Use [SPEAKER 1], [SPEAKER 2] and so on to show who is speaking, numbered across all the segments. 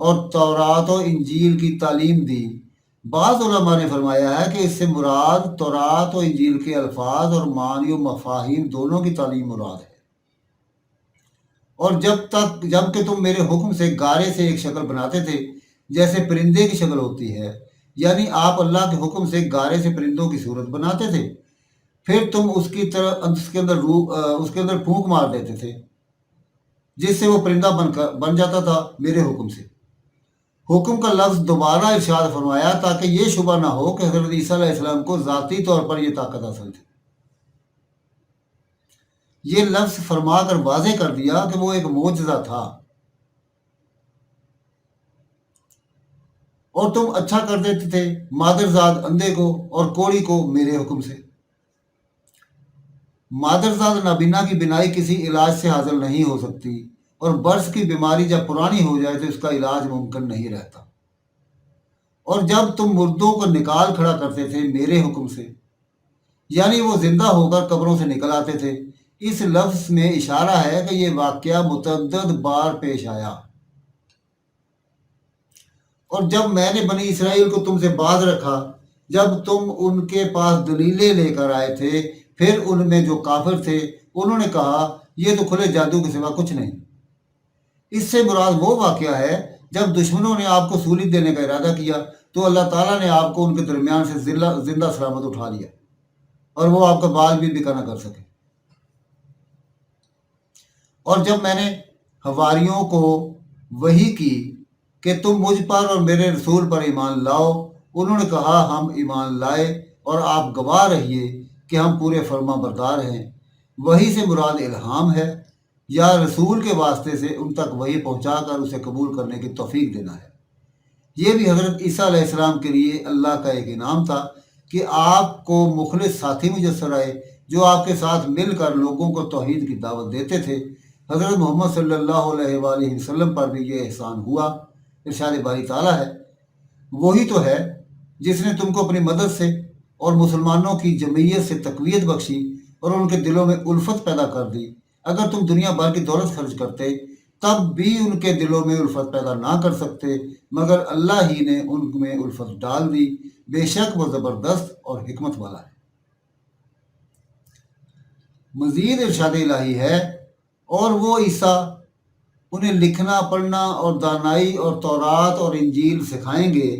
[SPEAKER 1] اور تورات و انجیل کی تعلیم دی۔ بعض علماء نے فرمایا ہے کہ اس سے مراد تورات و انجیل کے الفاظ اور معانی و مفاہیم دونوں کی تعلیم مراد ہے۔ اور جب کہ تم میرے حکم سے گارے سے ایک شکل بناتے تھے جیسے پرندے کی شکل ہوتی ہے، یعنی آپ اللہ کے حکم سے گارے سے پرندوں کی صورت بناتے تھے، پھر تم اس کے اندر پھونک مار دیتے تھے جس سے وہ پرندہ بن جاتا تھا میرے حکم سے۔ حکم کا لفظ دوبارہ ارشاد فرمایا تاکہ یہ شبہ نہ ہو کہ حضرت عیسیٰ علیہ السلام کو ذاتی طور پر یہ طاقت حاصل تھی۔ یہ لفظ فرما کر واضح کر دیا کہ وہ ایک معجزہ تھا، اور تم اچھا کر دیتے تھے مادرزاد اندھے کو اور کوڑی کو میرے حکم سے۔ مادرزاد نابینا کی بینائی کسی علاج سے حاصل نہیں ہو سکتی، اور برس کی بیماری جب پرانی ہو جائے تو اس کا علاج ممکن نہیں رہتا۔ اور جب تم مردوں کو نکال کھڑا کرتے تھے میرے حکم سے، یعنی وہ زندہ ہو کر قبروں سے نکل آتے تھے، اس لفظ میں اشارہ ہے کہ یہ واقعہ متعدد بار پیش آیا۔ اور جب میں نے بنی اسرائیل کو تم سے باز رکھا جب تم ان کے پاس دلیلیں لے کر آئے تھے، پھر ان میں جو کافر تھے انہوں نے کہا یہ تو کھلے جادو کے سوا کچھ نہیں۔ اس سے مراد وہ واقعہ ہے جب دشمنوں نے آپ کو سولی دینے کا ارادہ کیا تو اللہ تعالیٰ نے آپ کو ان کے درمیان سے زندہ سلامت اٹھا لیا، اور وہ آپ کا بال بھی بکا نہ کر سکے۔ اور جب میں نے حواریوں کو وحی کی کہ تم مجھ پر اور میرے رسول پر ایمان لاؤ، انہوں نے کہا ہم ایمان لائے، اور آپ گواہ رہیے کہ ہم پورے فرما بردار ہیں۔ وحی سے مراد الہام ہے یا رسول کے واسطے سے ان تک وحی پہنچا کر اسے قبول کرنے کی توفیق دینا ہے۔ یہ بھی حضرت عیسیٰ علیہ السلام کے لیے اللہ کا ایک انعام تھا کہ آپ کو مخلص ساتھی میسر آئے جو آپ کے ساتھ مل کر لوگوں کو توحید کی دعوت دیتے تھے۔ حضرت محمد صلی اللہ علیہ وآلہ وسلم پر بھی یہ احسان ہوا۔ ارشاد باری تعالیٰ ہے، وہی تو ہے جس نے تم کو اپنی مدد سے اور مسلمانوں کی جمعیت سے تقویت بخشی اور ان کے دلوں میں الفت پیدا کر دی۔ اگر تم دنیا بھر کی دولت خرچ کرتے تب بھی ان کے دلوں میں الفت پیدا نہ کر سکتے، مگر اللہ ہی نے ان میں الفت ڈال دی۔ بے شک وہ زبردست اور حکمت والا ہے۔ مزید ارشاد الہی ہے، اور وہ عیسیٰ انہیں لکھنا پڑھنا اور دانائی اور تورات اور انجیل سکھائیں گے،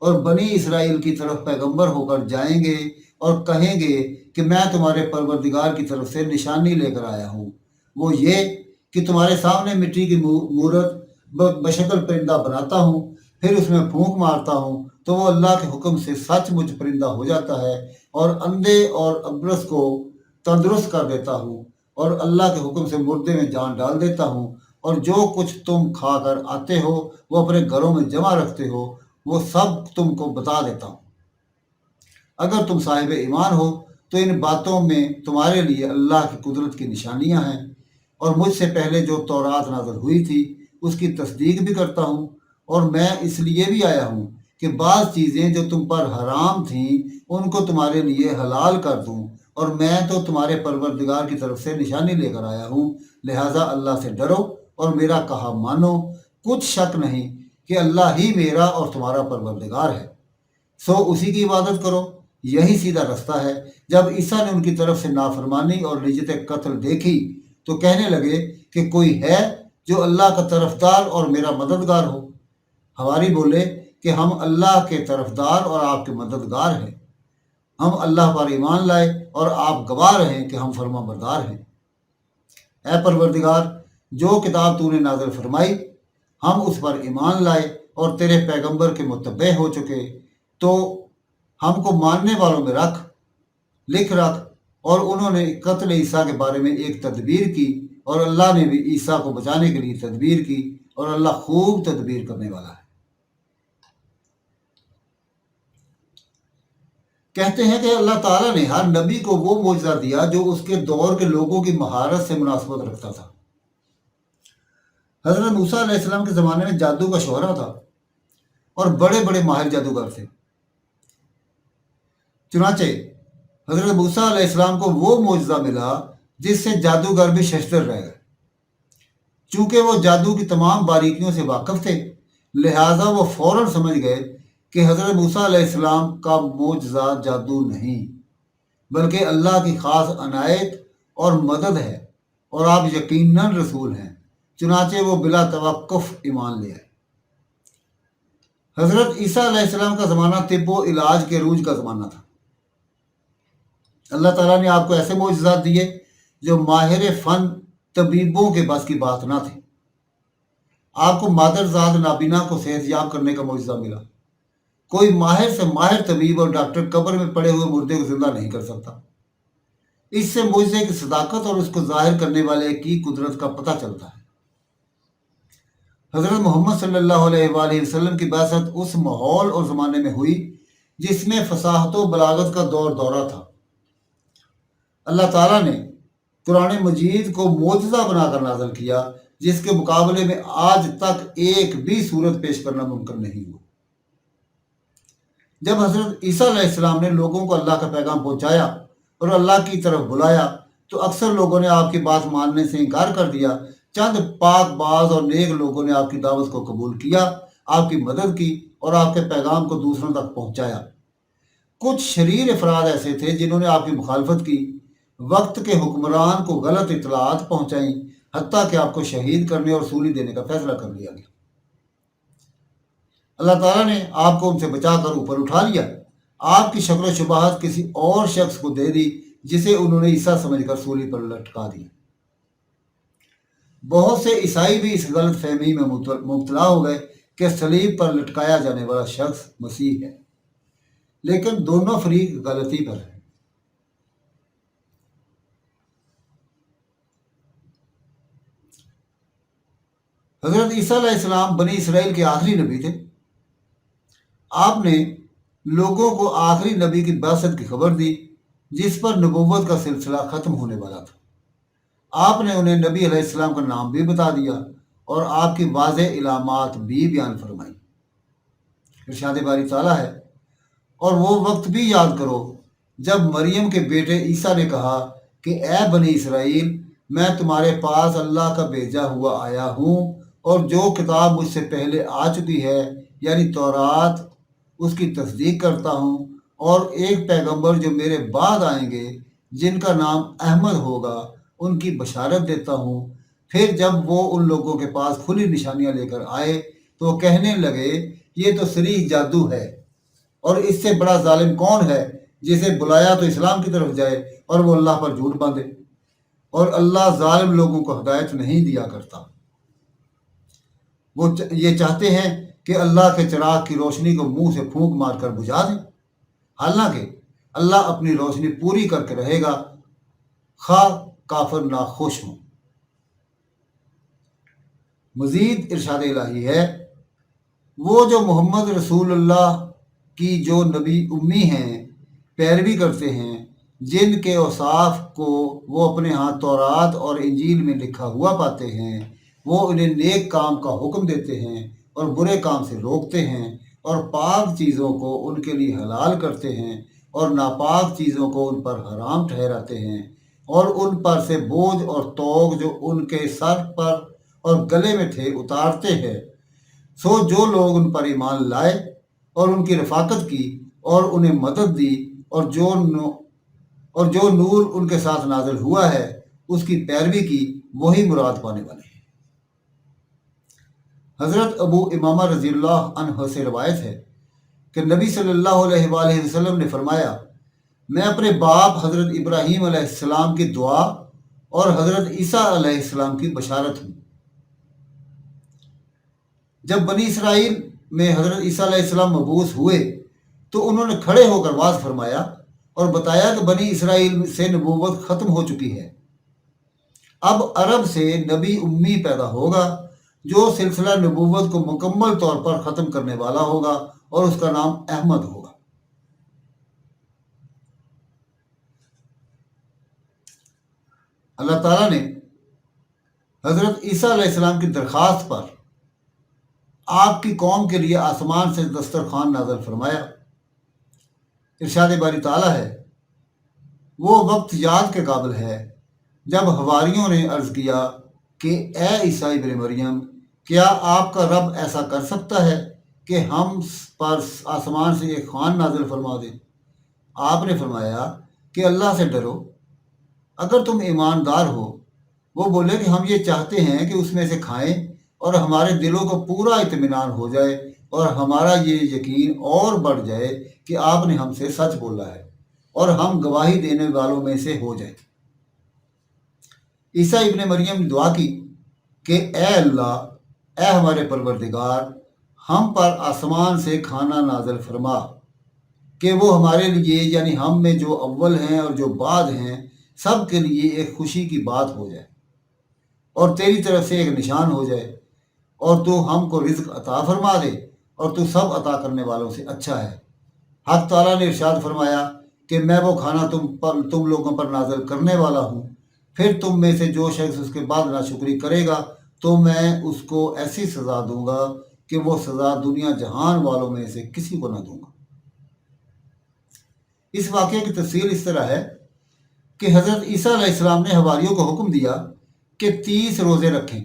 [SPEAKER 1] اور بنی اسرائیل کی طرف پیغمبر ہو کر جائیں گے اور کہیں گے کہ میں تمہارے پروردگار کی طرف سے نشانی لے کر آیا ہوں، وہ یہ کہ تمہارے سامنے مٹی کی مورت بشکل پرندہ بناتا ہوں، پھر اس میں پھونک مارتا ہوں تو وہ اللہ کے حکم سے سچ مچ پرندہ ہو جاتا ہے، اور اندھے اور ابرص کو تندرست کر دیتا ہوں، اور اللہ کے حکم سے مردے میں جان ڈال دیتا ہوں، اور جو کچھ تم کھا کر آتے ہو وہ اپنے گھروں میں جمع رکھتے ہو وہ سب تم کو بتا دیتا ہوں۔ اگر تم صاحب ایمان ہو تو ان باتوں میں تمہارے لیے اللہ کی قدرت کی نشانیاں ہیں، اور مجھ سے پہلے جو تورات نازل ہوئی تھی اس کی تصدیق بھی کرتا ہوں، اور میں اس لیے بھی آیا ہوں کہ بعض چیزیں جو تم پر حرام تھیں ان کو تمہارے لیے حلال کر دوں، اور میں تو تمہارے پروردگار کی طرف سے نشانی لے کر آیا ہوں، لہٰذا اللہ سے ڈرو اور میرا کہا مانو۔ کچھ شک نہیں کہ اللہ ہی میرا اور تمہارا پروردگار ہے، سو اسی کی عبادت کرو، یہی سیدھا رستہ ہے۔ جب عیسیٰ نے ان کی طرف سے نافرمانی اور نجت قتل دیکھی تو کہنے لگے کہ کوئی ہے جو اللہ کا طرفدار اور میرا مددگار ہو؟ حواری بولے کہ ہم اللہ کے طرفدار اور آپ کے مددگار ہیں، ہم اللہ پر ایمان لائے اور آپ گواہ رہیں کہ ہم فرما بردار ہیں۔ اے پروردگار، جو کتاب تو نے نازل فرمائی ہم اس پر ایمان لائے اور تیرے پیغمبر کے متبع ہو چکے، تو ہم کو ماننے والوں میں لکھ رکھ۔ اور انہوں نے قتل عیسیٰ کے بارے میں ایک تدبیر کی، اور اللہ نے بھی عیسیٰ کو بچانے کے لیے تدبیر کی، اور اللہ خوب تدبیر کرنے والا ہے۔ کہتے ہیں کہ اللہ تعالیٰ نے ہر نبی کو وہ معجزہ دیا جو اس کے دور کے لوگوں کی مہارت سے مناسبت رکھتا تھا۔ حضرت موسیٰ علیہ السلام کے زمانے میں جادو کا شہرہ تھا اور بڑے بڑے ماہر جادوگر تھے۔ چنانچہ حضرت موسیٰ علیہ السلام کو وہ معجزہ ملا جس سے جادوگر بھی ششدر رہ گئے۔ چونکہ وہ جادو کی تمام باریکیوں سے واقف تھے لہٰذا وہ فوراً سمجھ گئے کہ حضرت موسیٰ علیہ السلام کا معجزہ جادو نہیں بلکہ اللہ کی خاص عنایت اور مدد ہے، اور آپ یقیناً رسول ہیں۔ چنانچہ وہ بلا توقف ایمان لے آئے۔ حضرت عیسیٰ علیہ السلام کا زمانہ طب و علاج کے عروج کا زمانہ تھا۔ اللہ تعالیٰ نے آپ کو ایسے معجزات دیے جو ماہر فن طبیبوں کے بس کی بات نہ تھی۔ آپ کو مادر زاد نابینا کو صحت یاب کرنے کا معجزہ ملا۔ کوئی ماہر سے ماہر طبیب اور ڈاکٹر قبر میں پڑے ہوئے مردے کو زندہ نہیں کر سکتا۔ اس سے معجزے کی صداقت اور اس کو ظاہر کرنے والے کی قدرت کا پتہ چلتا ہے۔ حضرت محمد صلی اللہ علیہ وآلہ وسلم کی بعثت اس ماحول اور زمانے میں ہوئی جس میں فصاحت و بلاغت کا دورہ تھا۔ اللہ تعالیٰ نے قرآن مجید کو معجزہ بنا کر نازل کیا، جس کے مقابلے میں آج تک ایک بھی صورت پیش کرنا ممکن نہیں ہوا۔ جب حضرت عیسیٰ علیہ السلام نے لوگوں کو اللہ کا پیغام پہنچایا اور اللہ کی طرف بلایا تو اکثر لوگوں نے آپ کی بات ماننے سے انکار کر دیا۔ چند پاک باز اور نیک لوگوں نے آپ کی دعوت کو قبول کیا، آپ کی مدد کی اور آپ کے پیغام کو دوسروں تک پہنچایا۔ کچھ شریر افراد ایسے تھے جنہوں نے آپ کی مخالفت کی، وقت کے حکمران کو غلط اطلاعات پہنچائیں، حتیٰ کہ آپ کو شہید کرنے اور سولی دینے کا فیصلہ کر لیا گیا۔ اللہ تعالیٰ نے آپ کو ان سے بچا کر اوپر اٹھا لیا۔ آپ کی شکل و شباہت کسی اور شخص کو دے دی جسے انہوں نے عیسیٰ سمجھ کر سولی پر لٹکا دیا۔ بہت سے عیسائی بھی اس غلط فہمی میں مبتلا ہو گئے کہ صلیب پر لٹکایا جانے والا شخص مسیح ہے، لیکن دونوں فریق غلطی پر ہیں۔ حضرت عیسیٰ علیہ السلام بنی اسرائیل کے آخری نبی تھے۔ آپ نے لوگوں کو آخری نبی کی بعثت کی خبر دی جس پر نبوت کا سلسلہ ختم ہونے والا تھا۔ آپ نے انہیں نبی علیہ السلام کا نام بھی بتا دیا اور آپ کی واضح علامات بھی بیان فرمائی۔ ارشاد باری تعالیٰ ہے، اور وہ وقت بھی یاد کرو جب مریم کے بیٹے عیسیٰ نے کہا کہ اے بنی اسرائیل، میں تمہارے پاس اللہ کا بھیجا ہوا آیا ہوں، اور جو کتاب مجھ سے پہلے آ چکی ہے یعنی تورات، اس کی تصدیق کرتا ہوں، اور ایک پیغمبر جو میرے بعد آئیں گے جن کا نام احمد ہوگا، ان کی بشارت دیتا ہوں۔ پھر جب وہ ان لوگوں کے پاس کھلی نشانیاں لے کر آئے تو وہ کہنے لگے، یہ تو صریح جادو ہے، اور اس سے بڑا ظالم کون ہے جسے بلایا تو اسلام کی طرف جائے اور وہ اللہ پر جھوٹ باندھے، اور اللہ ظالم لوگوں کو ہدایت نہیں دیا کرتا۔ وہ یہ چاہتے ہیں کہ اللہ کے چراغ کی روشنی کو منہ سے پھونک مار کر بجھا دیں، حالانکہ اللہ اپنی روشنی پوری کر کے رہے گا، خواہ کافر ناخوش ہوں۔ مزید ارشاد الہی ہے، وہ جو محمد رسول اللہ کی جو نبی امی ہیں پیروی کرتے ہیں، جن کے اوصاف کو وہ اپنے ہاں تورات اور انجیل میں لکھا ہوا پاتے ہیں، وہ انہیں نیک کام کا حکم دیتے ہیں اور برے کام سے روکتے ہیں، اور پاک چیزوں کو ان کے لیے حلال کرتے ہیں اور ناپاک چیزوں کو ان پر حرام ٹھہراتے ہیں، اور ان پر سے بوجھ اور طوق جو ان کے سر پر اور گلے میں تھے اتارتے ہیں۔ سو جو لوگ ان پر ایمان لائے اور ان کی رفاقت کی اور انہیں مدد دی، اور جو نور ان کے ساتھ نازل ہوا ہے اس کی پیروی کی، وہی مراد پانے والے ہیں۔ حضرت ابو امامہ رضی اللہ عنہ سے روایت ہے کہ نبی صلی اللہ علیہ وآلہ وسلم نے فرمایا، میں اپنے باپ حضرت ابراہیم علیہ السلام کی دعا اور حضرت عیسیٰ علیہ السلام کی بشارت ہوں۔ جب بنی اسرائیل میں حضرت عیسیٰ علیہ السلام مبعوث ہوئے تو انہوں نے کھڑے ہو کر واضح فرمایا اور بتایا کہ بنی اسرائیل سے نبوت ختم ہو چکی ہے، اب عرب سے نبی امی پیدا ہوگا جو سلسلہ نبوت کو مکمل طور پر ختم کرنے والا ہوگا، اور اس کا نام احمد ہوگا۔ اللہ تعالیٰ نے حضرت عیسیٰ علیہ السلام کی درخواست پر آپ کی قوم کے لیے آسمان سے دسترخوان نازل فرمایا۔ ارشاد باری تعالیٰ ہے، وہ وقت یاد کے قابل ہے جب حواریوں نے عرض کیا کہ اے عیسیٰ ابن مریم، کیا آپ کا رب ایسا کر سکتا ہے کہ ہم پر آسمان سے ایک خوان نازل فرما دیں؟ آپ نے فرمایا کہ اللہ سے ڈرو اگر تم ایماندار ہو۔ وہ بولے کہ ہم یہ چاہتے ہیں کہ اس میں سے کھائیں اور ہمارے دلوں کو پورا اطمینان ہو جائے اور ہمارا یہ یقین اور بڑھ جائے کہ آپ نے ہم سے سچ بولا ہے اور ہم گواہی دینے والوں میں سے ہو جائیں۔ عیسیٰ ابن مریم نے دعا کی کہ اے اللہ، اے ہمارے پروردگار، ہم پر آسمان سے کھانا نازل فرما کہ وہ ہمارے لیے یعنی ہم میں جو اول ہیں اور جو بعد ہیں سب کے لیے ایک خوشی کی بات ہو جائے اور تیری طرف سے ایک نشان ہو جائے، اور تو ہم کو رزق عطا فرما دے اور تو سب عطا کرنے والوں سے اچھا ہے۔ حق تعالیٰ نے ارشاد فرمایا کہ میں وہ کھانا تم لوگوں پر نازل کرنے والا ہوں، پھر تم میں سے جو شخص اس کے بعد ناشکری کرے گا تو میں اس کو ایسی سزا دوں گا کہ وہ سزا دنیا جہان والوں میں سے کسی کو نہ دوں گا۔ اس واقعے کی تفصیل اس طرح ہے کہ حضرت عیسیٰ علیہ السلام نے حواریوں کو حکم دیا کہ 30 روزے رکھیں۔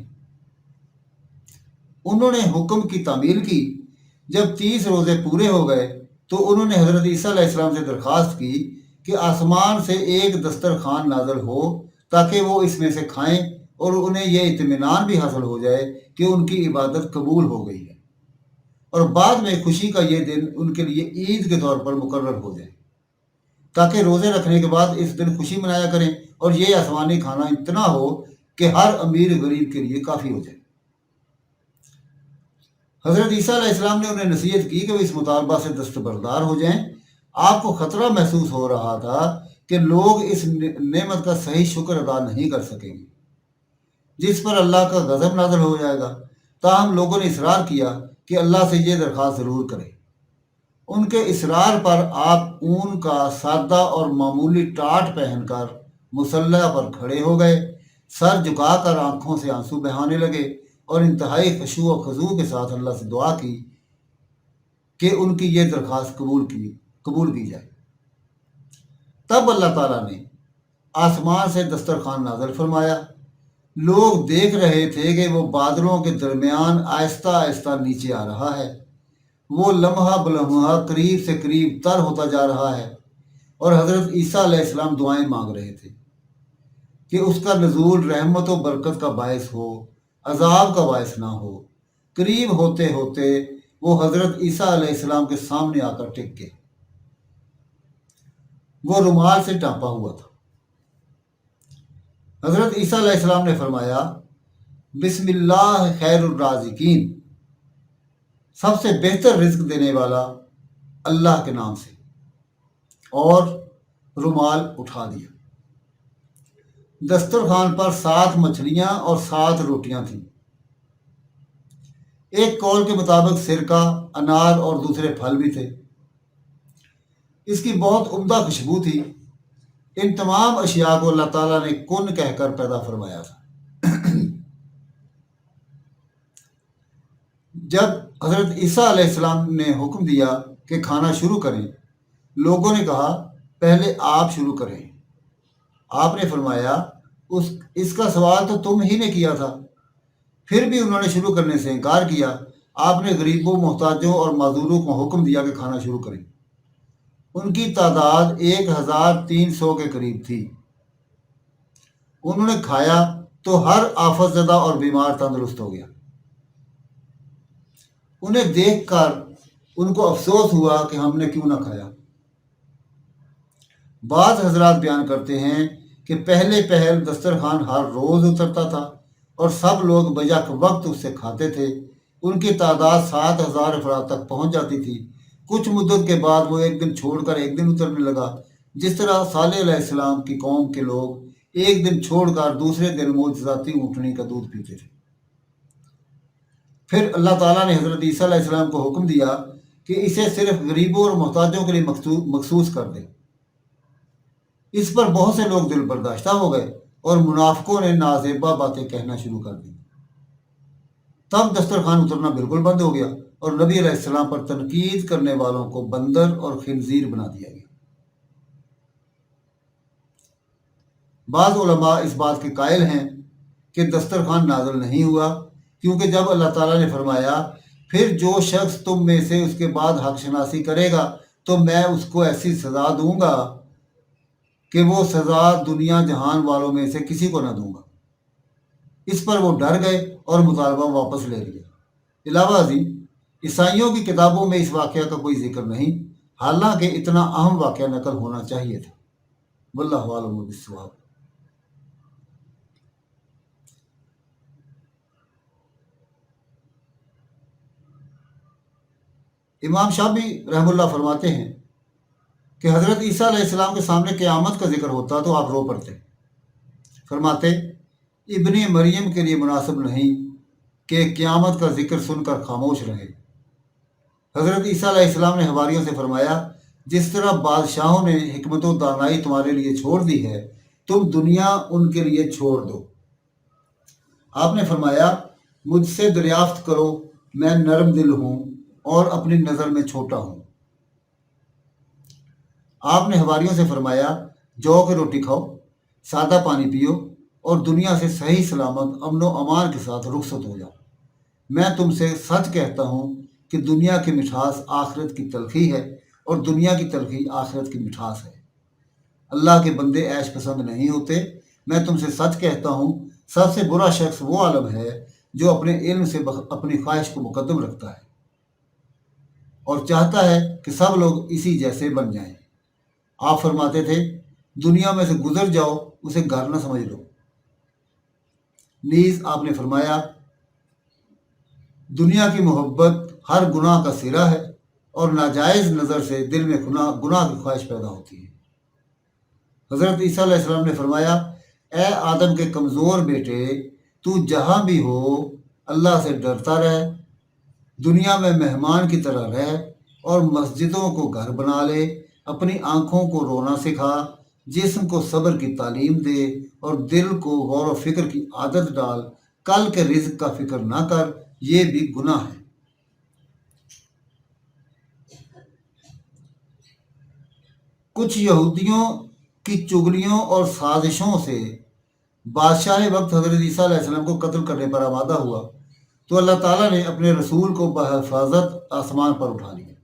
[SPEAKER 1] انہوں نے حکم کی تعمیل کی۔ جب 30 روزے پورے ہو گئے تو انہوں نے حضرت عیسیٰ علیہ السلام سے درخواست کی کہ آسمان سے ایک دسترخوان نازل ہو تاکہ وہ اس میں سے کھائیں اور انہیں یہ اطمینان بھی حاصل ہو جائے کہ ان کی عبادت قبول ہو گئی ہے، اور بعد میں خوشی کا یہ دن ان کے لیے عید کے طور پر مقرر ہو جائے تاکہ روزے رکھنے کے بعد اس دن خوشی منایا کریں اور یہ آسمانی کھانا اتنا ہو کہ ہر امیر غریب کے لیے کافی ہو جائے۔ حضرت عیسیٰ علیہ السلام نے انہیں نصیحت کی کہ وہ اس مطالبہ سے دستبردار ہو جائیں۔ آپ کو خطرہ محسوس ہو رہا تھا کہ لوگ اس نعمت کا صحیح شکر ادا نہیں کر سکیں گے جس پر اللہ کا غضب نازل ہو جائے گا۔ تاہم لوگوں نے اصرار کیا کہ اللہ سے یہ درخواست ضرور کرے۔ ان کے اصرار پر آپ اون کا سادہ اور معمولی ٹاٹ پہن کر مسلح پر کھڑے ہو گئے، سر جھکا کر آنکھوں سے آنسو بہانے لگے اور انتہائی خشوع و خضوع کے ساتھ اللہ سے دعا کی کہ ان کی یہ درخواست قبول کی جائے۔ تب اللہ تعالیٰ نے آسمان سے دسترخوان نازل فرمایا۔ لوگ دیکھ رہے تھے کہ وہ بادلوں کے درمیان آہستہ آہستہ نیچے آ رہا ہے، وہ لمحہ بلمحہ قریب سے قریب تر ہوتا جا رہا ہے، اور حضرت عیسیٰ علیہ السلام دعائیں مانگ رہے تھے کہ اس کا نزول رحمت و برکت کا باعث ہو، عذاب کا باعث نہ ہو۔ قریب ہوتے ہوتے وہ حضرت عیسیٰ علیہ السلام کے سامنے آ کر ٹک گئے۔ وہ رومال سے ڈھانپا ہوا تھا۔ حضرت عیسیٰ علیہ السلام نے فرمایا، بسم اللہ خیر الرازقین، سب سے بہتر رزق دینے والا اللہ کے نام سے، اور رومال اٹھا دیا۔ دسترخوان پر 7 مچھلیاں اور 7 روٹیاں تھیں۔ ایک قول کے مطابق سرکہ، انار اور دوسرے پھل بھی تھے۔ اس کی بہت عمدہ خوشبو تھی۔ ان تمام اشیاء کو اللہ تعالیٰ نے کن کہہ کر پیدا فرمایا تھا۔ جب حضرت عیسیٰ علیہ السلام نے حکم دیا کہ کھانا شروع کریں، لوگوں نے کہا پہلے آپ شروع کریں۔ آپ نے فرمایا اس کا سوال تو تم ہی نے کیا تھا۔ پھر بھی انہوں نے شروع کرنے سے انکار کیا۔ آپ نے غریبوں، محتاجوں اور معذوروں کو حکم دیا کہ کھانا شروع کریں۔ ان کی تعداد 1300 کے قریب تھی۔ انہوں نے کھایا تو ہر آفت زدہ اور بیمار تندرست ہو گیا۔ انہیں دیکھ کر ان کو افسوس ہوا کہ ہم نے کیوں نہ کھایا۔ بعض حضرات بیان کرتے ہیں کہ پہلے پہل دسترخوان ہر روز اترتا تھا اور سب لوگ بیک وقت اس سے کھاتے تھے۔ ان کی تعداد 7000 افراد تک پہنچ جاتی تھی۔ کچھ مدت کے بعد وہ ایک دن چھوڑ کر ایک دن اترنے لگا، جس طرح صالح علیہ السلام کی قوم کے لوگ ایک دن چھوڑ کر دوسرے دن معجزاتی اونٹنی کا دودھ پیتے تھے۔ پھر اللہ تعالیٰ نے حضرت عیسیٰ علیہ السلام کو حکم دیا کہ اسے صرف غریبوں اور محتاجوں کے لیے مخصوص کر دے۔ اس پر بہت سے لوگ دل برداشتہ ہو گئے اور منافقوں نے نازیبا باتیں کہنا شروع کر دی۔ تب دسترخوان اترنا بالکل بند ہو گیا اور نبی علیہ السلام پر تنقید کرنے والوں کو بندر اور خنزیر بنا دیا گیا۔ بعض علماء اس بات کے قائل ہیں کہ دسترخوان نازل نہیں ہوا کیونکہ جب اللہ تعالیٰ نے فرمایا پھر جو شخص تم میں سے اس کے بعد حق شناسی کرے گا تو میں اس کو ایسی سزا دوں گا کہ وہ سزا دنیا جہان والوں میں سے کسی کو نہ دوں گا۔ اس پر وہ ڈر گئے اور مطالبہ واپس لے لیا۔ علاوہ ازیں عیسائیوں کی کتابوں میں اس واقعہ کا کوئی ذکر نہیں، حالانکہ اتنا اہم واقعہ نقل ہونا چاہیے تھا۔ واللہ عالم بالصواب۔ امام شافعی رحم اللہ فرماتے ہیں کہ حضرت عیسیٰ علیہ السلام کے سامنے قیامت کا ذکر ہوتا تو آپ رو پڑتے۔ فرماتے ابن مریم کے لیے مناسب نہیں کہ قیامت کا ذکر سن کر خاموش رہے۔ حضرت عیسیٰ علیہ السلام نے حواریوں سے فرمایا جس طرح بادشاہوں نے حکمت و دانائی تمہارے لیے چھوڑ دی ہے تم دنیا ان کے لیے چھوڑ دو۔ آپ نے فرمایا مجھ سے دریافت کرو، میں نرم دل ہوں اور اپنی نظر میں چھوٹا ہوں۔ آپ نے حواریوں سے فرمایا جو کہ روٹی کھاؤ، سادہ پانی پیو اور دنیا سے صحیح سلامت امن و امان کے ساتھ رخصت ہو جاؤ۔ میں تم سے سچ کہتا ہوں کہ دنیا کی مٹھاس آخرت کی تلخی ہے اور دنیا کی تلخی آخرت کی مٹھاس ہے۔ اللہ کے بندے عیش پسند نہیں ہوتے۔ میں تم سے سچ کہتا ہوں سب سے برا شخص وہ عالم ہے جو اپنے علم سے اپنی خواہش کو مقدم رکھتا ہے اور چاہتا ہے کہ سب لوگ اسی جیسے بن جائیں۔ آپ فرماتے تھے دنیا میں سے گزر جاؤ، اسے گھر نہ سمجھ لو۔ نیز آپ نے فرمایا دنیا کی محبت ہر گناہ کا سرا ہے اور ناجائز نظر سے دل میں گناہ کی خواہش پیدا ہوتی ہے۔ حضرت عیسیٰ علیہ السلام نے فرمایا اے آدم کے کمزور بیٹے، تو جہاں بھی ہو اللہ سے ڈرتا رہ، دنیا میں مہمان کی طرح رہ اور مسجدوں کو گھر بنا لے، اپنی آنکھوں کو رونا سکھا، جسم کو صبر کی تعلیم دے اور دل کو غور و فکر کی عادت ڈال، کل کے رزق کا فکر نہ کر، یہ بھی گناہ ہے۔ کچھ یہودیوں کی چغلیوں اور سازشوں سے بادشاہ وقت حضرت عیسیٰ علیہ السلام کو قتل کرنے پر آمادہ ہوا تو اللہ تعالیٰ نے اپنے رسول کو بحفاظت آسمان پر اٹھا لیا،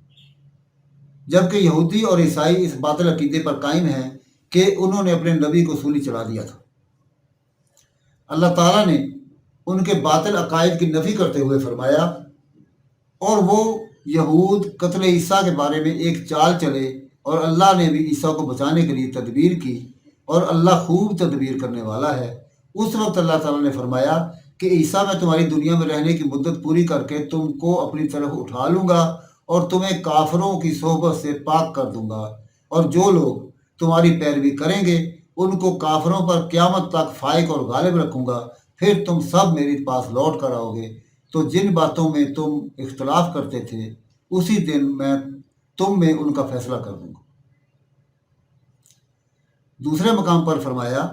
[SPEAKER 1] جبکہ یہودی اور عیسائی اس باطل عقیدے پر قائم ہیں کہ انہوں نے اپنے نبی کو سولی چڑھا دیا تھا۔ اللہ تعالیٰ نے ان کے باطل عقائد کی نفی کرتے ہوئے فرمایا اور وہ یہود قتل عیسیٰ کے بارے میں ایک چال چلے اور اللہ نے بھی عیسیٰ کو بچانے کے لیے تدبیر کی اور اللہ خوب تدبیر کرنے والا ہے۔ اس وقت اللہ تعالیٰ نے فرمایا کہ عیسیٰ میں تمہاری دنیا میں رہنے کی مدت پوری کر کے تم کو اپنی طرف اٹھا لوں گا اور تمہیں کافروں کی صحبت سے پاک کر دوں گا، اور جو لوگ تمہاری پیروی کریں گے ان کو کافروں پر قیامت تک فائق اور غالب رکھوں گا، پھر تم سب میرے پاس لوٹ کر آؤ گے، تو جن باتوں میں تم اختلاف کرتے تھے اسی دن میں تم میں ان کا فیصلہ کر دوں گا۔ دوسرے مقام پر فرمایا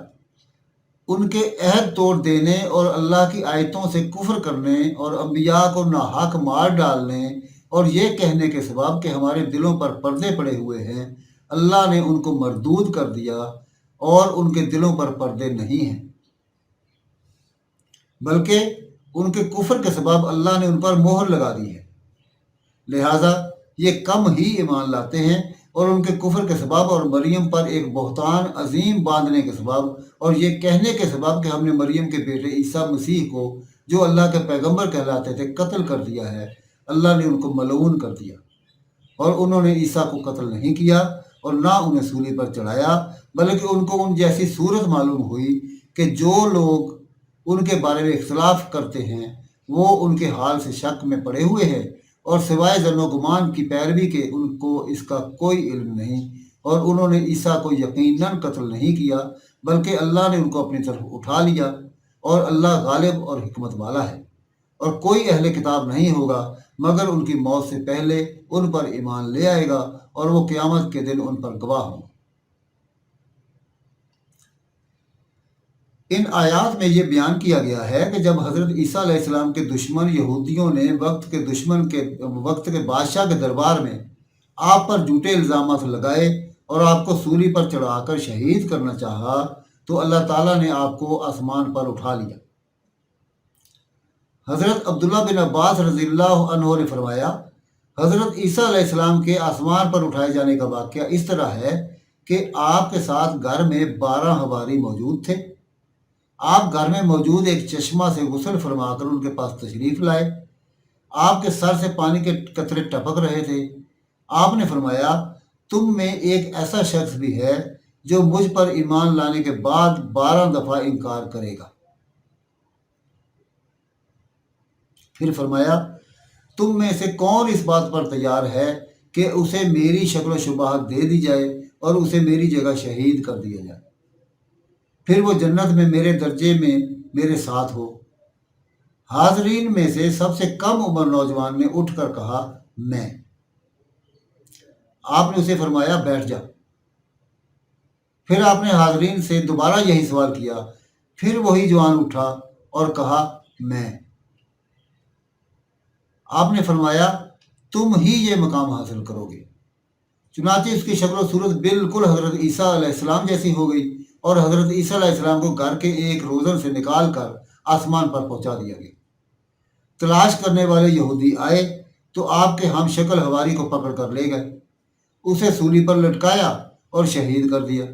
[SPEAKER 1] ان کے عہد توڑ دینے اور اللہ کی آیتوں سے کفر کرنے اور انبیاء کو ناحق مار ڈالنے اور یہ کہنے کے سبب کہ ہمارے دلوں پر پردے پڑے ہوئے ہیں، اللہ نے ان کو مردود کر دیا اور ان کے دلوں پر پردے نہیں ہیں، بلکہ ان کے کفر کے سبب اللہ نے ان پر مہر لگا دی ہے، لہٰذا یہ کم ہی ایمان لاتے ہیں، اور ان کے کفر کے سبب اور مریم پر ایک بہتان عظیم باندھنے کے سبب اور یہ کہنے کے سبب کہ ہم نے مریم کے بیٹے عیسیٰ مسیح کو جو اللہ کے پیغمبر کہلاتے تھے قتل کر دیا ہے، اللہ نے ان کو ملعون کر دیا، اور انہوں نے عیسیٰ کو قتل نہیں کیا اور نہ انہیں سولی پر چڑھایا، بلکہ ان کو ان جیسی صورت معلوم ہوئی کہ جو لوگ ان کے بارے میں اختلاف کرتے ہیں وہ ان کے حال سے شک میں پڑے ہوئے ہیں، اور سوائے ظن و گمان کی پیروی کے ان کو اس کا کوئی علم نہیں، اور انہوں نے عیسیٰ کو یقیناً قتل نہیں کیا بلکہ اللہ نے ان کو اپنی طرف اٹھا لیا، اور اللہ غالب اور حکمت والا ہے، اور کوئی اہل کتاب نہیں ہوگا مگر ان کی موت سے پہلے ان پر ایمان لے آئے گا اور وہ قیامت کے دن ان پر گواہ ہوں۔ ان آیات میں یہ بیان کیا گیا ہے کہ جب حضرت عیسیٰ علیہ السلام کے دشمن یہودیوں نے وقت کے بادشاہ کے دربار میں آپ پر جھوٹے الزامات لگائے اور آپ کو سولی پر چڑھا کر شہید کرنا چاہا تو اللہ تعالیٰ نے آپ کو آسمان پر اٹھا لیا۔ حضرت عبداللہ بن عباس رضی اللہ عنہ نے فرمایا، حضرت عیسیٰ علیہ السلام کے آسمان پر اٹھائے جانے کا واقعہ اس طرح ہے کہ آپ کے ساتھ گھر میں 12 حواری موجود تھے۔ آپ گھر میں موجود ایک چشمہ سے غسل فرما کر ان کے پاس تشریف لائے۔ آپ کے سر سے پانی کے قطرے ٹپک رہے تھے۔ آپ نے فرمایا، تم میں ایک ایسا شخص بھی ہے جو مجھ پر ایمان لانے کے بعد 12 دفعہ انکار کرے گا۔ پھر فرمایا، تم میں سے کون اس بات پر تیار ہے کہ اسے میری شکل و شبہات دے دی جائے اور اسے میری جگہ شہید کر دیا جائے، پھر وہ جنت میں میرے درجے میں میرے ساتھ ہو؟ حاضرین میں سے سب سے کم عمر نوجوان نے اٹھ کر کہا، میں۔ آپ نے اسے فرمایا، بیٹھ جا۔ پھر آپ نے حاضرین سے دوبارہ یہی سوال کیا۔ پھر وہی جوان اٹھا اور کہا، میں۔ آپ نے فرمایا، تم ہی یہ مقام حاصل کرو گے۔ چنانچہ اس کی شکل و صورت بالکل حضرت عیسیٰ علیہ السلام جیسی ہو گئی اور حضرت عیسیٰ علیہ السلام کو گھر کے ایک روزن سے نکال کر آسمان پر پہنچا دیا گیا۔ تلاش کرنے والے یہودی آئے تو آپ کے ہم شکل حواری کو پکڑ کر لے گئے، اسے سولی پر لٹکایا اور شہید کر دیا۔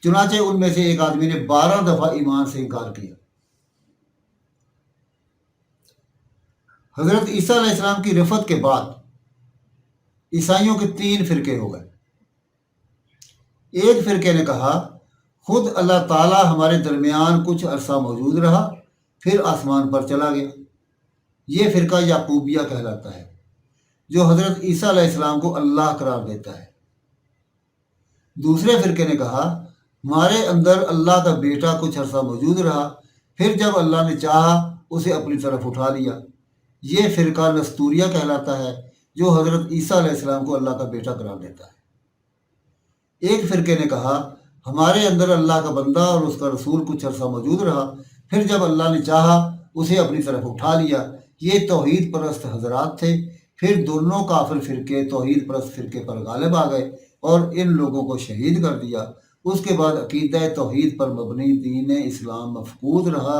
[SPEAKER 1] چنانچہ ان میں سے ایک آدمی نے 12 دفعہ ایمان سے انکار کیا۔ حضرت عیسیٰ علیہ السلام کی رفعت کے بعد عیسائیوں کے 3 فرقے ہو گئے۔ ایک فرقے نے کہا، خود اللہ تعالیٰ ہمارے درمیان کچھ عرصہ موجود رہا، پھر آسمان پر چلا گیا۔ یہ فرقہ یعقوبیہ کہلاتا ہے، جو حضرت عیسیٰ علیہ السلام کو اللہ قرار دیتا ہے۔ دوسرے فرقے نے کہا، ہمارے اندر اللہ کا بیٹا کچھ عرصہ موجود رہا، پھر جب اللہ نے چاہا اسے اپنی طرف اٹھا لیا۔ یہ فرقہ نستوریہ کہلاتا ہے، جو حضرت عیسیٰ علیہ السلام کو اللہ کا بیٹا قرار دیتا ہے۔ ایک فرقے نے کہا، ہمارے اندر اللہ کا بندہ اور اس کا رسول کچھ عرصہ موجود رہا، پھر جب اللہ نے چاہا اسے اپنی طرف اٹھا لیا۔ یہ توحید پرست حضرات تھے۔ پھر دونوں کافر فرقے توحید پرست فرقے پر غالب آ گئے اور ان لوگوں کو شہید کر دیا۔ اس کے بعد عقیدہ توحید پر مبنی دین اسلام مفقود رہا،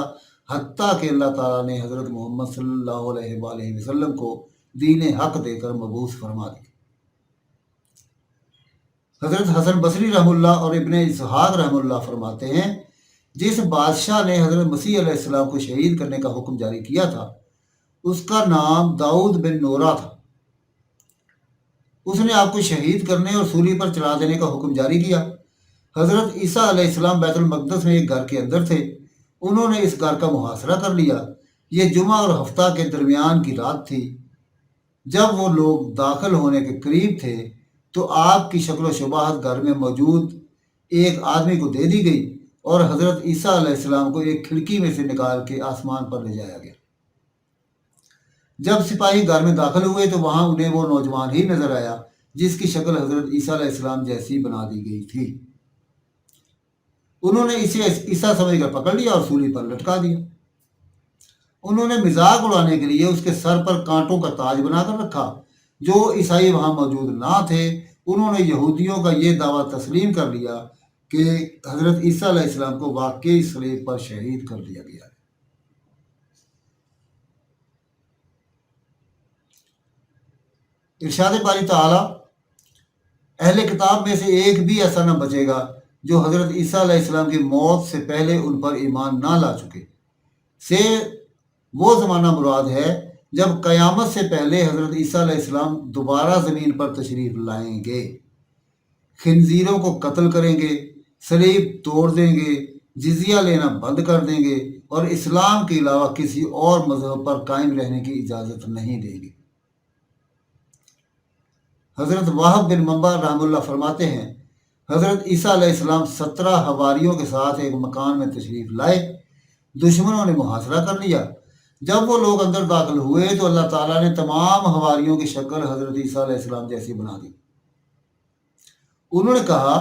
[SPEAKER 1] حتیٰ کہ اللہ تعالیٰ نے حضرت محمد صلی اللہ علیہ وآلہ وسلم کو دین حق دے کر مبعوث فرما دیا۔ حضرت حسن بصری رحمہ اللہ اور ابن اسحاق رحمہ اللہ فرماتے ہیں، جس بادشاہ نے حضرت مسیح علیہ السلام کو شہید کرنے کا حکم جاری کیا تھا، اس کا نام داؤد بن نورا تھا۔ اس نے آپ کو شہید کرنے اور سولی پر چڑھا دینے کا حکم جاری کیا۔ حضرت عیسیٰ علیہ السلام بیت المقدس میں ایک گھر کے اندر تھے۔ انہوں نے اس گھر کا محاصرہ کر لیا۔ یہ جمعہ اور ہفتہ کے درمیان کی رات تھی۔ جب وہ لوگ داخل ہونے کے قریب تھے تو آپ کی شکل و شباہت گھر میں موجود ایک آدمی کو دے دی گئی اور حضرت عیسیٰ علیہ السلام کو ایک کھڑکی میں سے نکال کے آسمان پر لے جایا گیا۔ جب سپاہی گھر میں داخل ہوئے تو وہاں انہیں وہ نوجوان ہی نظر آیا جس کی شکل حضرت عیسیٰ علیہ السلام جیسی بنا دی گئی تھی۔ انہوں نے اسے عیسیٰ سمجھ کر پکڑ لیا اور سولی پر لٹکا دیا۔ انہوں نے مذاق اڑانے کے لیے اس کے سر پر کانٹوں کا تاج بنا کر رکھا۔ جو عیسائی وہاں موجود نہ تھے، انہوں نے یہودیوں کا یہ دعویٰ تسلیم کر لیا کہ حضرت عیسیٰ علیہ السلام کو واقعی صلیب پر شہید کر دیا گیا ہے۔ ارشاد باری تعالیٰ، اہل کتاب میں سے ایک بھی ایسا نہ بچے گا جو حضرت عیسیٰ علیہ السلام کی موت سے پہلے ان پر ایمان نہ لا چکے سے وہ زمانہ مراد ہے جب قیامت سے پہلے حضرت عیسیٰ علیہ السلام دوبارہ زمین پر تشریف لائیں گے، خنزیروں کو قتل کریں گے، صلیب توڑ دیں گے، جزیہ لینا بند کر دیں گے اور اسلام کے علاوہ کسی اور مذہب پر قائم رہنے کی اجازت نہیں دیں گے۔ حضرت وہب بن منبع رحمہ اللہ فرماتے ہیں، حضرت عیسیٰ علیہ السلام 17 حواریوں کے ساتھ ایک مکان میں تشریف لائے۔ دشمنوں نے محاصرہ کر لیا۔ جب وہ لوگ اندر داخل ہوئے تو اللہ تعالیٰ نے تمام حواریوں کی شکل حضرت عیسیٰ علیہ السلام جیسی بنا دی۔ انہوں نے کہا،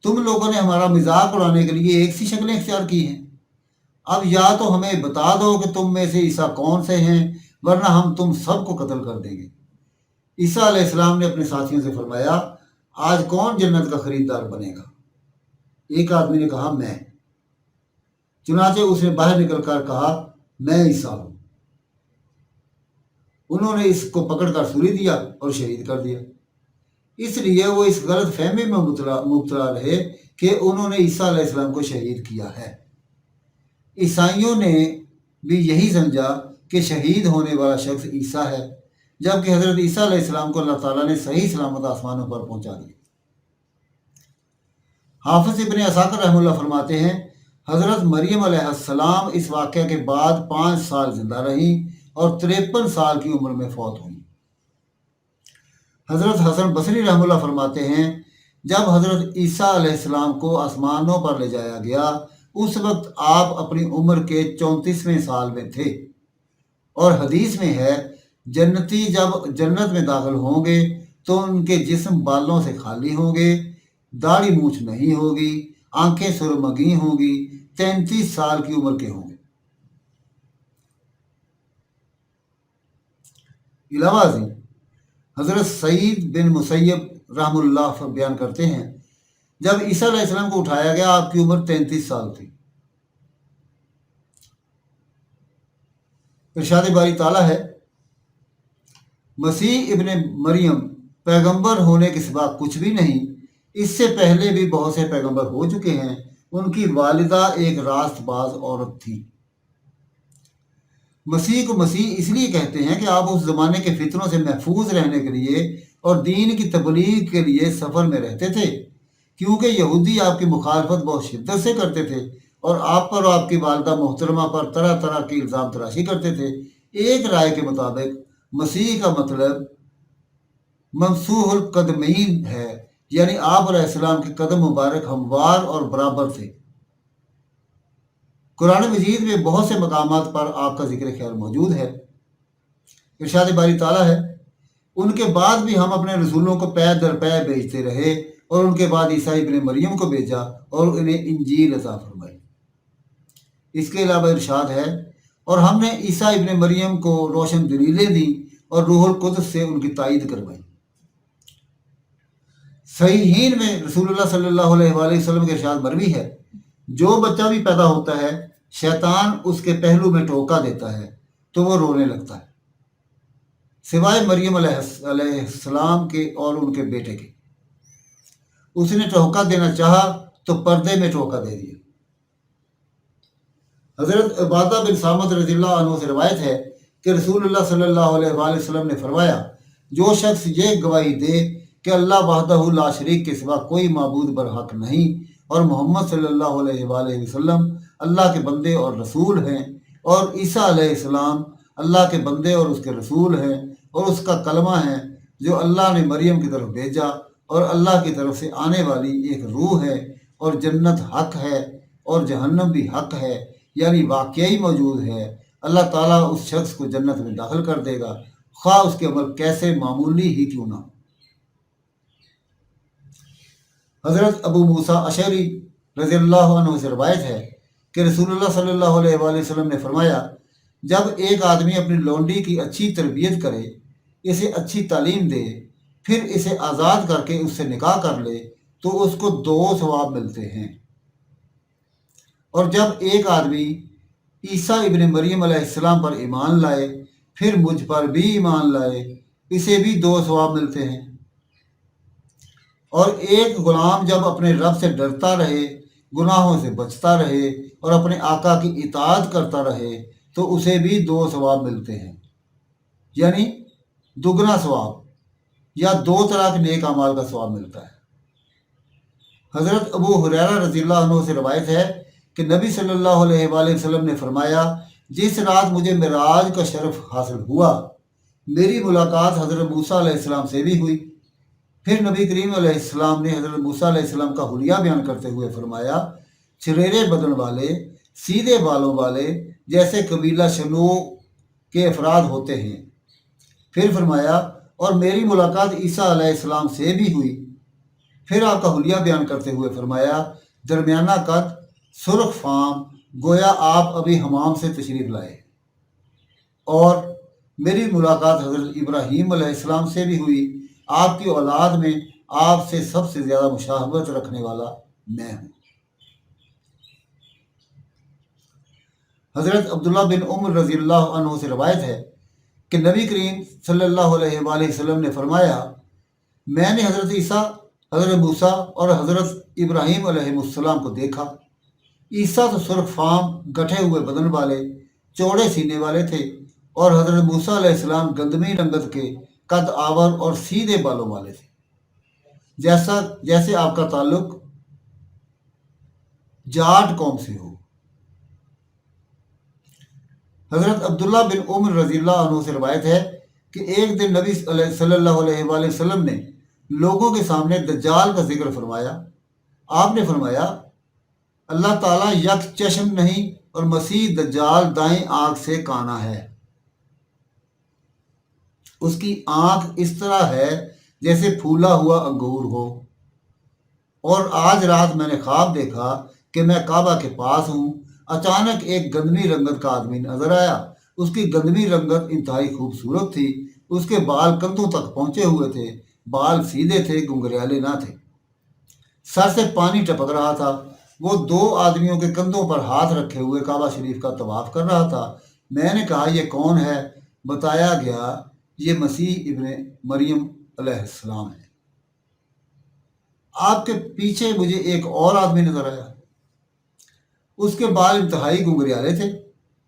[SPEAKER 1] تم لوگوں نے ہمارا مذاق اڑانے کے لیے ایک سی شکلیں اختیار کی ہیں۔ اب یا تو ہمیں بتا دو کہ تم میں سے عیسیٰ کون سے ہیں، ورنہ ہم تم سب کو قتل کر دیں گے۔ عیسیٰ علیہ السلام نے اپنے ساتھیوں سے فرمایا، آج کون جنت کا خریدار بنے گا؟ ایک آدمی نے کہا، میں۔ چنانچہ اس نے باہر نکل کر کہا، میں عیسیٰ ہوں۔ انہوں نے اس کو پکڑ کر سولی دیا اور شہید کر دیا۔ اس لیے وہ اس غلط فہمی میں مبتلا رہے کہ انہوں نے عیسیٰ علیہ السلام کو شہید کیا ہے۔ عیسائیوں نے بھی یہی سمجھا کہ شہید ہونے والا شخص عیسیٰ ہے، جبکہ حضرت عیسیٰ علیہ السلام کو اللہ تعالیٰ نے صحیح سلامت آسمانوں پر پہنچا دیا۔ حافظ ابن عساکر رحمہ اللہ فرماتے ہیں، حضرت مریم علیہ السلام اس واقعہ کے بعد 5 سال زندہ رہیں اور 53 سال کی عمر میں فوت ہوئیں۔ حضرت حسن بصری رحمہ اللہ فرماتے ہیں، جب حضرت عیسیٰ علیہ السلام کو آسمانوں پر لے جایا گیا اس وقت آپ اپنی عمر کے 34ویں سال میں تھے، اور حدیث میں ہے جنتی جب جنت میں داخل ہوں گے تو ان کے جسم بالوں سے خالی ہوں گے، داڑھی مونچھ نہیں ہوگی، آنکھیں سرمگی ہوں گی، 33 سال کی عمر کے ہوں گے۔ علاوہ ازیں حضرت سعید بن مسیب رحم اللہ بیان کرتے ہیں، جب عیسیٰ علیہ السلام کو اٹھایا گیا آپ کی عمر 33 سال تھی۔ ارشاد باری تعالیٰ ہے، مسیح ابن مریم پیغمبر ہونے کے سوا کچھ بھی نہیں، اس سے پہلے بھی بہت سے پیغمبر ہو چکے ہیں، ان کی والدہ ایک راست باز عورت تھی۔ مسیح کو مسیح اس لیے کہتے ہیں کہ آپ اس زمانے کے فتنوں سے محفوظ رہنے کے لیے اور دین کی تبلیغ کے لیے سفر میں رہتے تھے، کیونکہ یہودی آپ کی مخالفت بہت شدت سے کرتے تھے اور آپ پر اور آپ کی والدہ محترمہ پر طرح طرح کی الزام تراشی کرتے تھے۔ ایک رائے کے مطابق مسیح کا مطلب ممسوح القدمین ہے، یعنی آپ علیہ السلام کے قدم مبارک ہموار اور برابر تھے۔ قرآن مجید میں بہت سے مقامات پر آپ کا ذکر خیر موجود ہے۔ ارشاد باری تعالیٰ ہے، ان کے بعد بھی ہم اپنے رسولوں کو پے در پے بھیجتے رہے اور ان کے بعد عیسیٰ ابن مریم کو بھیجا اور انہیں انجیل عطا فرمائی۔ اس کے علاوہ ارشاد ہے، اور ہم نے عیسیٰ ابن مریم کو روشن دلیلیں دیں اور روح القدس سے ان کی تائید کروائی۔ صحیحین میں رسول اللہ صلی اللہ علیہ وآلہ وسلم کے ارشاد مروی ہے، جو بچہ بھی پیدا ہوتا ہے شیطان اس کے پہلو میں ٹوکا دیتا ہے تو وہ رونے لگتا ہے، سوائے مریم علیہ السلام کے اور ان کے بیٹے کے۔ اس نے ٹوکا دینا چاہا تو پردے میں ٹوکا دے دیا۔ حضرت عبادہ بن صامت رضی اللہ عنہ سے روایت ہے کہ رسول اللہ صلی اللہ علیہ وآلہ وسلم نے فرمایا، جو شخص یہ گواہی دے کہ اللہ وحدہ لا شریک کے سوا کوئی معبود برحق نہیں اور محمد صلی اللہ علیہ وآلہ وسلم اللہ کے بندے اور رسول ہیں، اور عیسیٰ علیہ السلام اللہ کے بندے اور اس کے رسول ہیں اور اس کا کلمہ ہے جو اللہ نے مریم کی طرف بھیجا، اور اللہ کی طرف سے آنے والی ایک روح ہے، اور جنت حق ہے اور جہنم بھی حق ہے، یعنی واقعی موجود ہے، اللہ تعالیٰ اس شخص کو جنت میں داخل کر دے گا، خواہ اس کے عمل کیسے معمولی ہی کیوں نہ ہو۔ حضرت ابو موسیٰ اشعری رضی اللہ عنہ سے روایت ہے کہ رسول اللہ صلی اللہ علیہ وآلہ وسلم نے فرمایا، جب ایک آدمی اپنی لونڈی کی اچھی تربیت کرے، اسے اچھی تعلیم دے، پھر اسے آزاد کر کے اس سے نکاح کر لے تو اس کو 2 ثواب ملتے ہیں، اور جب ایک آدمی عیسیٰ ابن مریم علیہ السلام پر ایمان لائے پھر مجھ پر بھی ایمان لائے، اسے بھی 2 ثواب ملتے ہیں، اور ایک غلام جب اپنے رب سے ڈرتا رہے، گناہوں سے بچتا رہے اور اپنے آقا کی اطاعت کرتا رہے تو اسے بھی 2 ثواب ملتے ہیں، یعنی دگنا ثواب یا 2 طرح کے نیک اعمال کا ثواب ملتا ہے۔ حضرت ابو ہریرہ رضی اللہ عنہ سے روایت ہے کہ نبی صلی اللہ علیہ وآلہ وسلم نے فرمایا، جس رات مجھے معراج کا شرف حاصل ہوا، میری ملاقات حضرت موسیٰ علیہ السلام سے بھی ہوئی۔ پھر نبی کریم علیہ السلام نے حضرت موسیٰ علیہ السلام کا حلیہ بیان کرتے ہوئے فرمایا، چھریرے بدن والے، سیدھے بالوں والے، جیسے قبیلہ شنو کے افراد ہوتے ہیں۔ پھر فرمایا، اور میری ملاقات عیسیٰ علیہ السلام سے بھی ہوئی۔ پھر آپ کا حلیہ بیان کرتے ہوئے فرمایا، درمیانہ قد، سرخ فام، گویا آپ ابھی حمام سے تشریف لائے۔ اور میری ملاقات حضرت ابراہیم علیہ السلام سے بھی ہوئی، آپ کی اولاد میں آپ سے سب سے زیادہ مشابہت رکھنے والا میں ہوں۔ حضرت عبداللہ بن عمر رضی اللہ عنہ سے روایت ہے کہ نبی کریم صلی اللہ علیہ وآلہ وسلم نے فرمایا، میں نے حضرت عیسیٰ، حضرت موسیٰ اور حضرت ابراہیم علیہ السلام کو دیکھا۔ عیسیٰ تو سرخ فام، گٹھے ہوئے بدن والے، چوڑے سینے والے تھے، اور حضرت موسیٰ علیہ السلام گندمی رنگت کے، قد آور اور سیدھے بالوں والے تھے، جیسے آپ کا تعلق جاٹ قوم سے ہو۔ حضرت عبداللہ بن عمر رضی اللہ عنہ سے روایت ہے کہ ایک دن نبی صلی اللہ علیہ وآلہ وسلم نے لوگوں کے سامنے دجال کا ذکر فرمایا۔ آپ نے فرمایا، اللہ تعالیٰ یک چشم نہیں اور مسیح دجال دائیں آنکھ سے کانا ہے۔ اس کی آنکھ اس طرح ہے جیسے پھولا ہوا انگور ہو۔ اور آج رات میں نے خواب دیکھا کہ میں کعبہ کے پاس ہوں، اچانک ایک گندمی رنگت کا آدمی نظر آیا۔ اس کی گندمی رنگت انتہائی خوبصورت تھی، اس کے بال کندھوں تک پہنچے ہوئے تھے، بال سیدھے تھے، گنگریالے نہ تھے، سر سے پانی ٹپک رہا تھا۔ وہ دو آدمیوں کے کندھوں پر ہاتھ رکھے ہوئے کعبہ شریف کا طواف کر رہا تھا۔ میں نے کہا، یہ کون ہے؟ بتایا گیا، یہ مسیح ابن مریم علیہ السلام ہے۔ آپ کے پیچھے مجھے ایک اور آدمی نظر آیا، اس کے بال انتہائی گنگریالے تھے،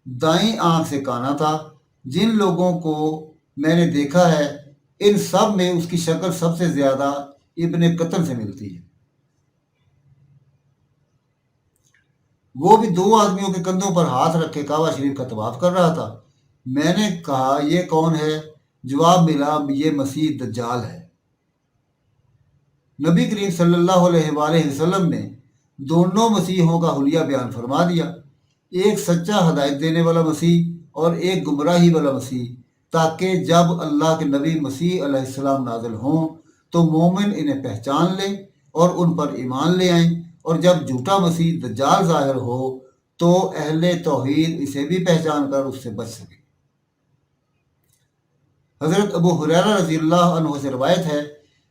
[SPEAKER 1] دائیں آنکھ سے کانا تھا۔ جن لوگوں کو میں نے دیکھا ہے، ان سب میں اس کی شکل سب سے زیادہ ابن قطن سے ملتی ہے۔ وہ بھی دو آدمیوں کے کندھوں پر ہاتھ رکھے کعبہ شریف کا طواف کر رہا تھا۔ میں نے کہا، یہ کون ہے؟ جواب ملا، یہ مسیح دجال ہے۔ نبی کریم صلی اللہ علیہ وآلہ وسلم نے دونوں مسیحوں کا حلیہ بیان فرما دیا، ایک سچا ہدایت دینے والا مسیح اور ایک گمراہی والا مسیح، تاکہ جب اللہ کے نبی مسیح علیہ السلام نازل ہوں تو مومن انہیں پہچان لیں اور ان پر ایمان لے آئیں، اور جب جھوٹا مسیح دجال ظاہر ہو تو اہل توحید اسے بھی پہچان کر اس سے بچ سکیں۔ حضرت ابو ہریرہ رضی اللہ عنہ سے روایت ہے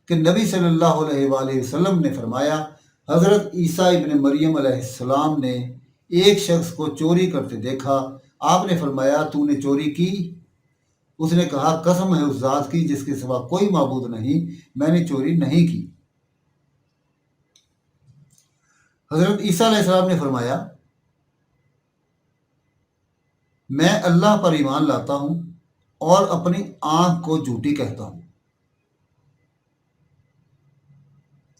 [SPEAKER 1] کہ نبی صلی اللہ علیہ وآلہ وسلم نے فرمایا، حضرت عیسیٰ ابن مریم علیہ السلام نے ایک شخص کو چوری کرتے دیکھا۔ آپ نے فرمایا، تو نے چوری کی؟ اس نے کہا، قسم ہے اس ذات کی جس کے سوا کوئی معبود نہیں، میں نے چوری نہیں کی۔ حضرت عیسیٰ علیہ السلام نے فرمایا، میں اللہ پر ایمان لاتا ہوں اور اپنی آنکھ کو جھوٹی کہتا ہوں۔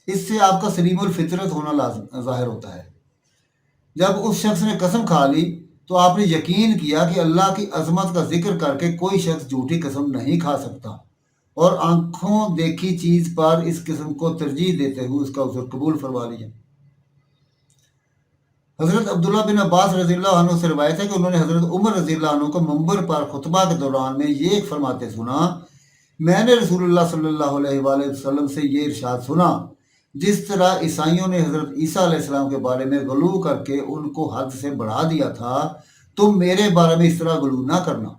[SPEAKER 1] اس سے آپ کا سلیم الفطرت ہونا ظاہر ہوتا ہے۔ جب اس شخص نے قسم کھا لی تو آپ نے یقین کیا کہ اللہ کی عظمت کا ذکر کر کے کوئی شخص جھوٹی قسم نہیں کھا سکتا، اور آنکھوں دیکھی چیز پر اس قسم کو ترجیح دیتے ہوئے اس کا عذر قبول فرما لیا۔ حضرت عبداللہ بن عباس رضی اللہ عنہ سے روایت ہے کہ انہوں نے حضرت عمر رضی اللہ عنہ کو منبر پر خطبہ کے دوران میں یہ فرماتے سنا، میں نے رسول اللہ صلی اللہ علیہ وآلہ وسلم سے یہ ارشاد سنا، جس طرح عیسائیوں نے حضرت عیسیٰ علیہ السلام کے بارے میں غلو کر کے ان کو حد سے بڑھا دیا تھا، تم میرے بارے میں اس طرح غلو نہ کرنا،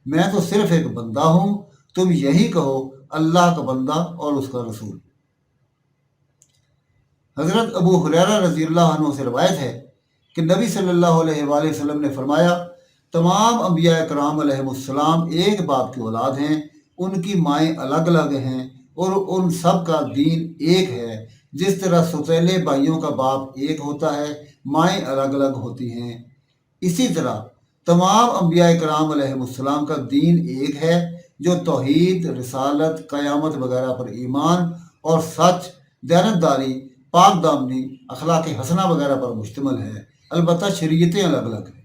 [SPEAKER 1] میں تو صرف ایک بندہ ہوں، تم یہی کہو، اللہ کا بندہ اور اس کا رسول۔ حضرت ابو ہریرہ رضی اللہ عنہ سے روایت ہے کہ نبی صلی اللہ علیہ وآلہ وسلم نے فرمایا، تمام انبیاء کرام علیہ السلام ایک باپ کی اولاد ہیں، ان کی مائیں الگ الگ ہیں اور ان سب کا دین ایک ہے۔ جس طرح سوتیلے بھائیوں کا باپ ایک ہوتا ہے، مائیں الگ الگ ہوتی ہیں، اسی طرح تمام انبیاء کرام علیہ السلام کا دین ایک ہے، جو توحید، رسالت، قیامت وغیرہ پر ایمان اور سچ، دیانتداری، پاک دامنی، اخلاق حسنہ وغیرہ پر مشتمل ہے، البتہ شریعتیں الگ الگ ہیں۔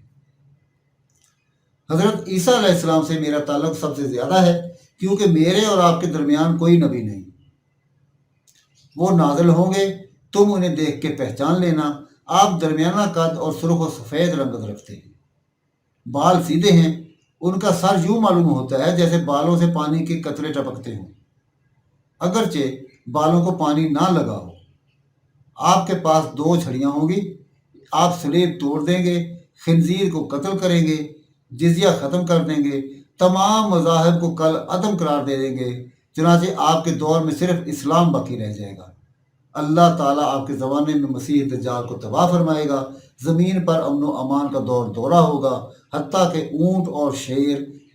[SPEAKER 1] حضرت عیسیٰ علیہ السلام سے میرا تعلق سب سے زیادہ ہے، کیونکہ میرے اور آپ کے درمیان کوئی نبی نہیں۔ وہ نازل ہوں گے، تم انہیں دیکھ کے پہچان لینا۔ آپ درمیانہ قد اور سرخ و سفید رنگت رکھتے ہیں، بال سیدھے ہیں، ان کا سر یوں معلوم ہوتا ہے جیسے بالوں سے پانی کے قطرے ٹپکتے ہوں، اگرچہ بالوں کو پانی نہ لگا ہو۔ آپ کے پاس دو چھڑیاں ہوں گی، آپ سلیب توڑ دیں گے، خنزیر کو قتل کریں گے، جزیہ ختم کر دیں گے، تمام مذاہب کو کل عدم قرار دے دیں گے، چنانچہ آپ کے دور میں صرف اسلام باقی رہ جائے گا۔ اللہ تعالیٰ آپ کے زمانے میں مسیح دجال کو تباہ فرمائے گا، زمین پر امن و امان کا دور دورہ ہوگا، حتیٰ کہ اونٹ اور شیر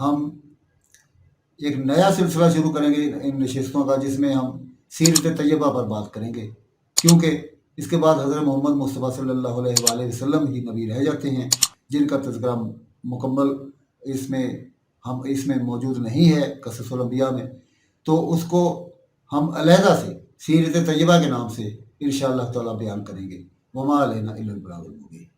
[SPEAKER 1] ہم ایک نیا سلسلہ شروع کریں گے ان نشستوں کا، جس میں ہم سیرت طیبہ پر بات کریں گے، کیونکہ اس کے بعد حضرت محمد مصطفیٰ صلی اللہ علیہ وآلہ وسلم ہی نبی رہ جاتے ہیں، جن کا تذکرہ مکمل اس میں موجود نہیں ہے قصص الانبیاء میں، تو اس کو ہم علیحدہ سے سیرت طیبہ کے نام سے انشاءاللہ تعالیٰ بیان کریں گے۔ وما علینا الا البلاغ المبین۔